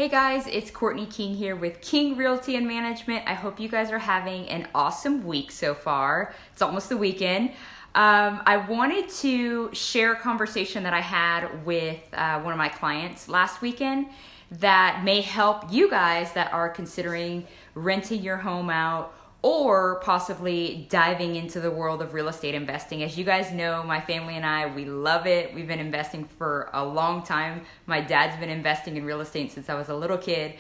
Hey guys, it's Courtney King here with King Realty and Management. I hope you guys are having an awesome week so far. It's almost the weekend. I wanted to share a conversation that I had with one of my clients last weekend that may help you guys that are considering renting your home out or possibly diving into the world of real estate investing. As you guys know, my family and I, we love it. We've been investing for a long time. My dad's been investing in real estate since I was a little kid.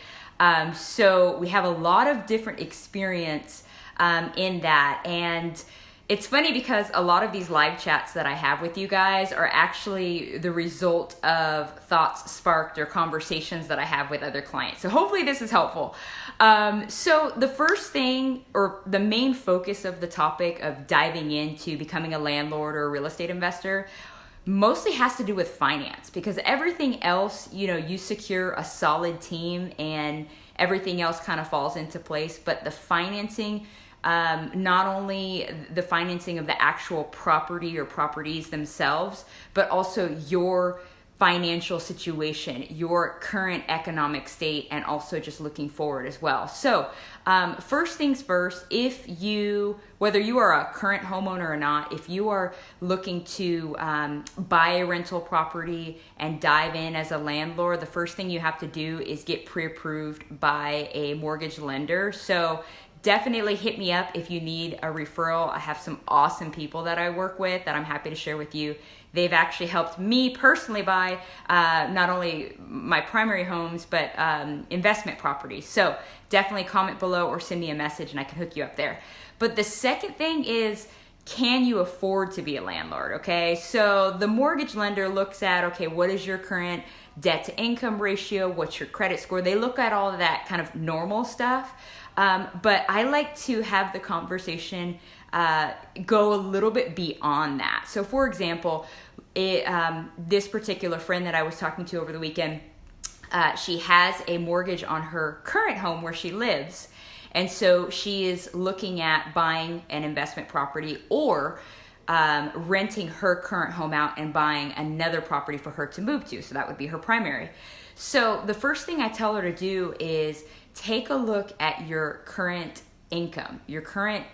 So we have a lot of different experience in that. And it's funny because a lot of these live chats that I have with you guys are actually the result of thoughts sparked or conversations that I have with other clients. So hopefully this is helpful. So the first thing, or the main focus of the topic of diving into becoming a landlord or a real estate investor mostly has to do with finance, because everything else, you secure a solid team and everything else kind of falls into place. But the financing, not only the financing of the actual property or properties themselves, but also your financial situation, your current economic state, and also just looking forward as well. So first things first, whether you are a current homeowner or not, if you are looking to buy a rental property and dive in as a landlord, the first thing you have to do is get pre-approved by a mortgage lender. So definitely hit me up if you need a referral. I have some awesome people that I work with that I'm happy to share with you. They've actually helped me personally buy not only my primary homes, but investment properties. So definitely comment below or send me a message and I can hook you up there. But the second thing is, can you afford to be a landlord? Okay, so the mortgage lender looks at, okay, what is your current debt to income ratio? What's your credit score? They look at all of that kind of normal stuff. But I like to have the conversation go a little bit beyond that. So for example, this particular friend that I was talking to over the weekend, she has a mortgage on her current home where she lives. And so she is looking at buying an investment property or renting her current home out and buying another property for her to move to. So that would be her primary. So the first thing I tell her to do is take a look at your current income, your current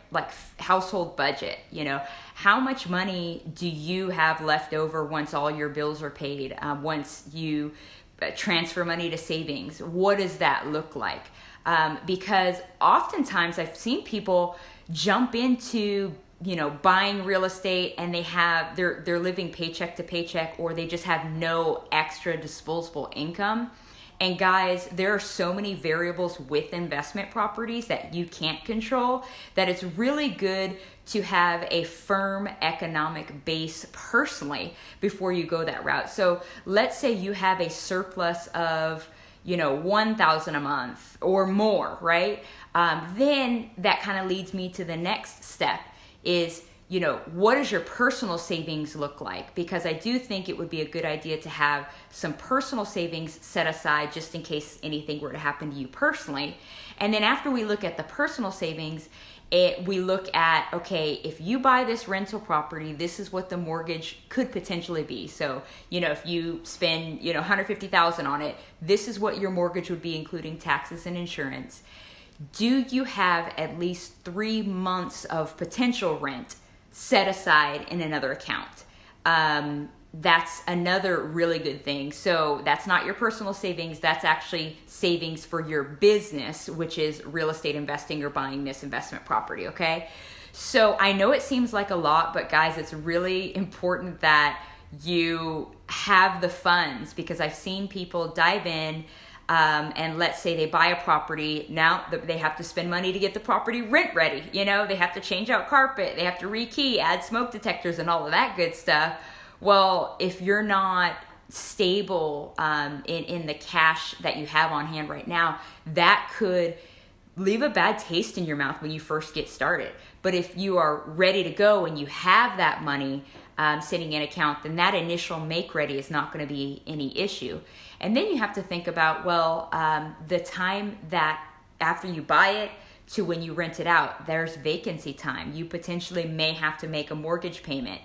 household budget. How much money do you have left over once all your bills are paid, once you transfer money to savings? What does that look like? Because oftentimes I've seen people jump into buying real estate and they're living paycheck to paycheck, or they just have no extra disposable income. And guys, there are so many variables with investment properties that you can't control that it's really good to have a firm economic base personally before you go that route. So let's say you have a surplus of $1,000 a month or more, right? Then that kind of leads me to the next step is, what does your personal savings look like? Because I do think it would be a good idea to have some personal savings set aside just in case anything were to happen to you personally. And then after we look at the personal savings, we look at, okay, if you buy this rental property, this is what the mortgage could potentially be. So, if you spend, $150,000 on it, this is what your mortgage would be, including taxes and insurance. Do you have at least 3 months of potential rent set aside in another account? That's another really good thing. So that's not your personal savings. That's actually savings for your business, which is real estate investing or buying this investment property, okay? So I know it seems like a lot, but guys, it's really important that you have the funds, because I've seen people dive in and let's say they buy a property. Now they have to spend money to get the property rent ready. They have to change out carpet, they have to rekey, add smoke detectors and all of that good stuff. Well, if you're not stable in the cash that you have on hand right now, that could leave a bad taste in your mouth when you first get started. But if you are ready to go and you have that money sitting in account, then that initial make ready is not going to be any issue. And then you have to think about, the time that after you buy it to when you rent it out, there's vacancy time. You potentially may have to make a mortgage payment.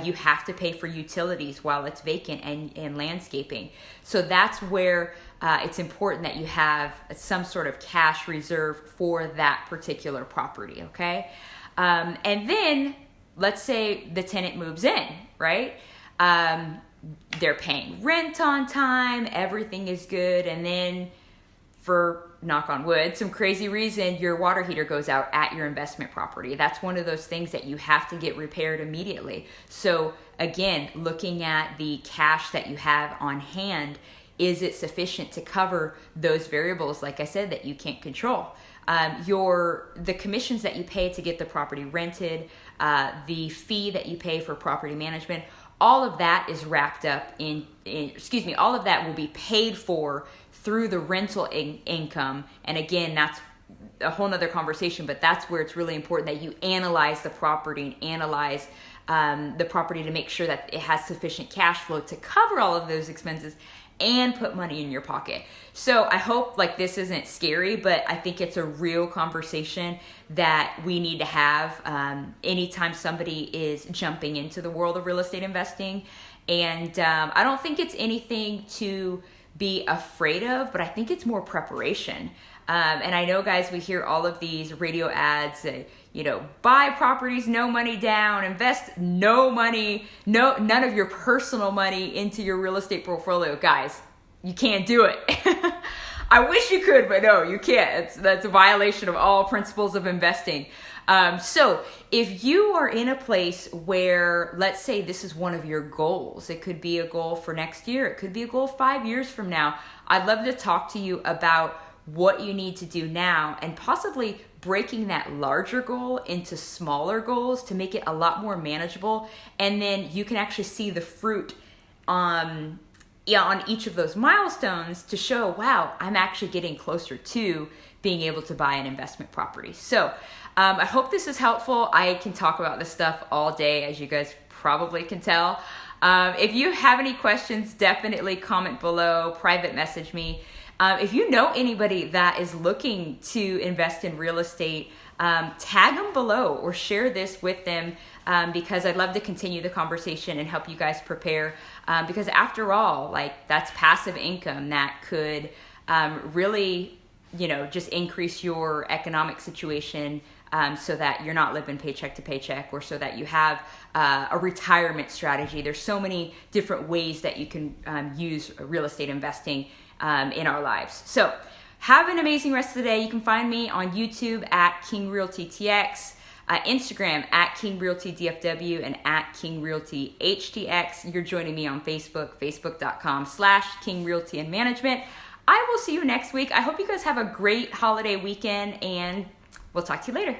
You have to pay for utilities while it's vacant and landscaping. So that's where it's important that you have some sort of cash reserve for that particular property, okay? And then let's say the tenant moves in, right? They're paying rent on time, everything is good, and then for, knock on wood, some crazy reason, your water heater goes out at your investment property. That's one of those things that you have to get repaired immediately. So again, looking at the cash that you have on hand, is it sufficient to cover those variables, like I said, that you can't control? The commissions that you pay to get the property rented, the fee that you pay for property management, all of that is wrapped up all of that will be paid for through the rental income. And again, that's a whole nother conversation, but that's where it's really important that you analyze the property and analyze the property to make sure that it has sufficient cash flow to cover all of those expenses and put money in your pocket. So I hope this isn't scary, but I think it's a real conversation that we need to have anytime somebody is jumping into the world of real estate investing. And I don't think it's anything to be afraid of, but I think it's more preparation. And I know, guys, we hear all of these radio ads that, buy properties, no money down, invest no money, none of your personal money into your real estate portfolio. Guys, you can't do it. I wish you could, but no, you can't. That's a violation of all principles of investing. So if you are in a place where, let's say this is one of your goals, it could be a goal for next year, it could be a goal 5 years from now, I'd love to talk to you about what you need to do now and possibly breaking that larger goal into smaller goals to make it a lot more manageable. And then you can actually see the fruit on each of those milestones to show, wow, I'm actually getting closer to being able to buy an investment property. So I hope this is helpful. I can talk about this stuff all day, as you guys probably can tell. If you have any questions, definitely comment below, private message me. If you know anybody that is looking to invest in real estate, tag them below or share this with them because I'd love to continue the conversation and help you guys prepare. Because after all, that's passive income that could really, just increase your economic situation so that you're not living paycheck to paycheck, or so that you have a retirement strategy. There's so many different ways that you can use real estate investing in our lives. So have an amazing rest of the day. You can find me on YouTube at King Realty TX, Instagram at King Realty DFW, and at King Realty HTX. You're joining me on Facebook, facebook.com/King Realty and Management. I will see you next week. I hope you guys have a great holiday weekend, and we'll talk to you later.